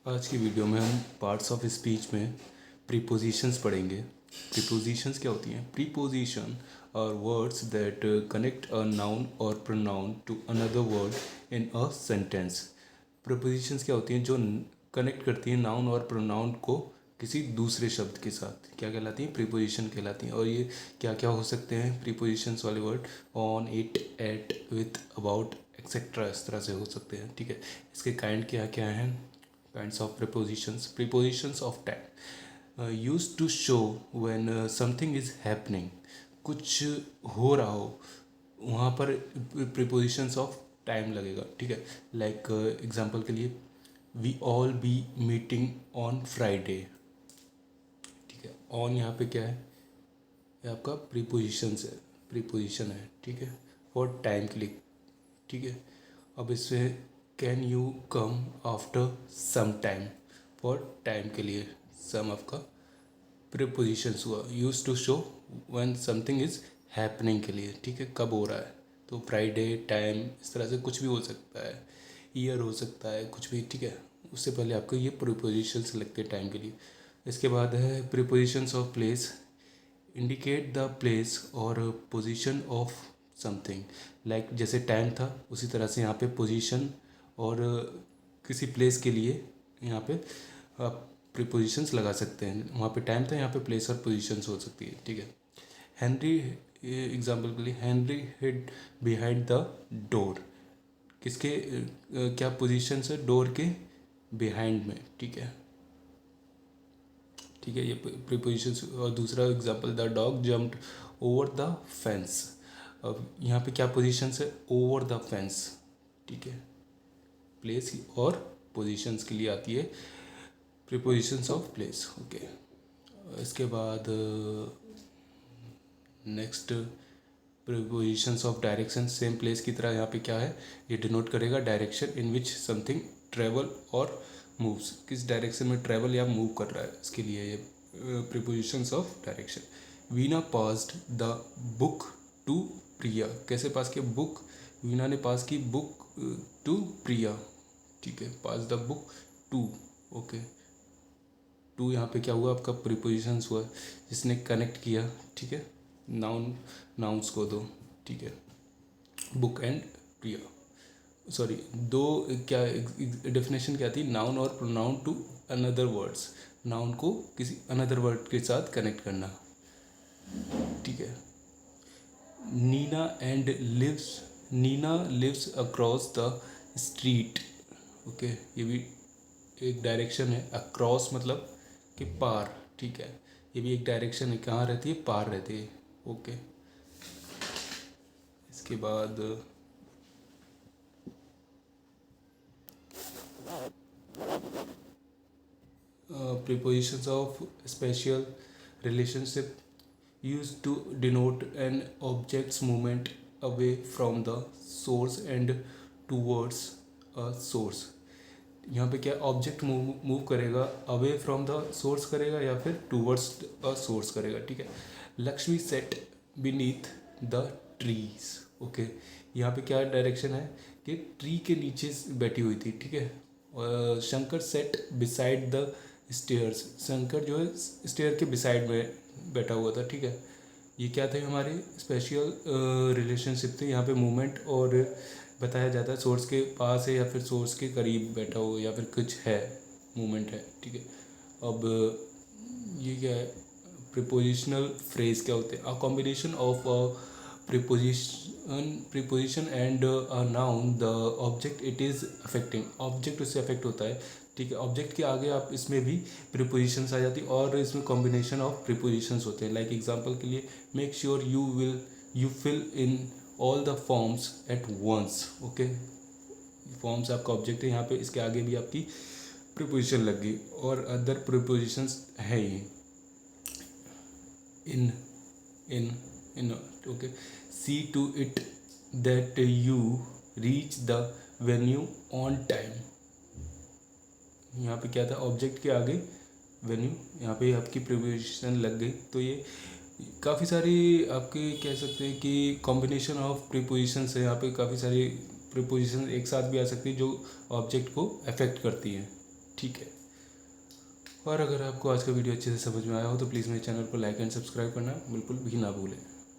आज की वीडियो में हम पार्ट्स ऑफ स्पीच में प्रीपोजिशंस पढ़ेंगे। प्रीपोजिशंस क्या होती हैं? Preposition are words that connect a noun और pronoun to another word in a sentence. Prepositions क्या होती हैं? जो कनेक्ट करती हैं नाउन और प्रोनाउन को किसी दूसरे शब्द के साथ। क्या कहलाती हैं? प्रीपोजिशन कहलाती हैं। और ये क्या क्या हो सकते हैं प्रीपोजिशंस वाले word? On, it, at, with, about, etcetera, इस तरह से हो सकते हैं। ठीक है, इसके काइंड क्या क्या हैं? Kinds of prepositions. Prepositions of time used to show when something is happening. कुछ हो रहा हो वहाँ पर prepositions of time लगेगा। ठीक है, लाइक एग्जाम्पल के लिए we all be meeting on Friday। ठीक है, on यहाँ पे क्या है? ये आपका prepositions है, preposition है। ठीक है, फॉर टाइम के लिए। ठीक है, अब इसमें can you come after some time, for time के लिए सम आपका प्रीपोजिशंस हुआ। Use to show when something is happening के लिए। ठीक है, कब हो रहा है, तो फ्राइडे, टाइम, इस तरह से कुछ भी हो सकता है, ईयर हो सकता है, कुछ भी। ठीक है, उससे पहले आपको ये प्रीपोजिशंस लगते हैं टाइम के लिए। इसके बाद है prepositions of place. Indicate the place और पोजीशन ऑफ समथिंग। लाइक जैसे टाइम था उसी तरह से यहाँ पे पोजीशन और किसी प्लेस के लिए यहाँ पे आप प्रीपोजिशंस लगा सकते हैं। वहाँ पे टाइम था, यहाँ पे प्लेस और पोजीशंस हो सकती है। ठीक है, हेनरी, एग्जाम्पल के लिए Henry hid behind the door. किसके क्या पोजीशंस है? डोर के बिहाइंड में। ठीक है, ठीक है, ये प्रीपोजिशंस। और दूसरा example, the dog jumped over the fence. अब यहाँ पे क्या पोजीशंस है? Over the fence. ठीक है, प्लेस और पोजीशंस के लिए आती है प्रीपोजिशंस ऑफ प्लेस। ओके, इसके बाद next prepositions of direction. Same place की तरह यहाँ पे क्या है? ये डिनोट करेगा direction in which something travel और मूव्स। किस डायरेक्शन में ट्रेवल या मूव कर रहा है, इसके लिए ये prepositions of direction. Veena passed the book to Priya. कैसे पास किया? बुक, वीना ने पास की बुक टू प्रिया। ठीक है, pass the book to. Okay, to यहाँ पे क्या हुआ? आपका प्रीपोजिशंस हुआ जिसने कनेक्ट किया। ठीक है, नाउन्स को दो। ठीक है, बुक एंड प्रिया, सॉरी, दो। क्या डेफिनेशन क्या थी? नाउन और pronoun to another words. Noun को किसी अनदर वर्ड के साथ कनेक्ट करना। ठीक है, Nina lives across the street. Okay, ये भी एक डायरेक्शन है। अक्रॉस मतलब कि पार। ठीक है, ये भी एक डायरेक्शन है। कहाँ रहती है? पार रहती है। ओके, इसके बाद prepositions of special relationship used to denote an object's movement away from the source and towards a source। यहाँ पे क्या ऑब्जेक्ट मूव करेगा? अवे फ्रॉम द सोर्स करेगा या फिर टूवर्ड्स अ सोर्स करेगा। ठीक है, Lakshmi set beneath the trees. Okay, यहाँ पे क्या डायरेक्शन है कि ट्री के नीचे बैठी हुई थी। ठीक है, Shankar set beside the stairs. Shankar जो है स्टेयर के बिसाइड में बैठा हुआ था। ठीक है, ये क्या थे? हमारे स्पेशल रिलेशनशिप थे। यहाँ पे मूवमेंट और बताया जाता है सोर्स के पास है या फिर सोर्स के करीब बैठा हो या फिर कुछ है, मूवमेंट है। ठीक है, अब ये क्या है? प्रीपोजिशनल फ्रेज क्या होते हैं? A combination of preposition and a noun the object it is affecting. Object उससे अफेक्ट होता है। ठीक है, ऑब्जेक्ट के आगे आप इसमें भी प्रीपोजिशंस आ जाती है और इसमें कॉम्बिनेशन ऑफ प्रीपोजिशंस होते हैं। लाइक एग्जांपल के लिए, make sure you fill in all the forms at once. Okay, forms आपका ऑब्जेक्ट है, यहाँ पे इसके आगे भी आपकी प्रीपोजिशन लग गई और अदर प्रीपोजिशंस है ये in okay. See to it that you reach the venue on time. यहाँ पे क्या था? ऑब्जेक्ट के आगे वेन्यू, यहाँ पे आपकी प्रीपोजिशन लग गई। तो ये काफ़ी सारी आपके कह सकते हैं कि कॉम्बिनेशन ऑफ प्रीपोजिशंस है। यहाँ पे काफ़ी सारी प्रीपोजिशन एक साथ भी आ सकती है जो ऑब्जेक्ट को अफेक्ट करती हैं। ठीक है। और अगर आपको आज का वीडियो अच्छे से समझ में आया हो तो प्लीज़ मेरे चैनल को लाइक एंड सब्सक्राइब करना बिल्कुल भी ना भूलें।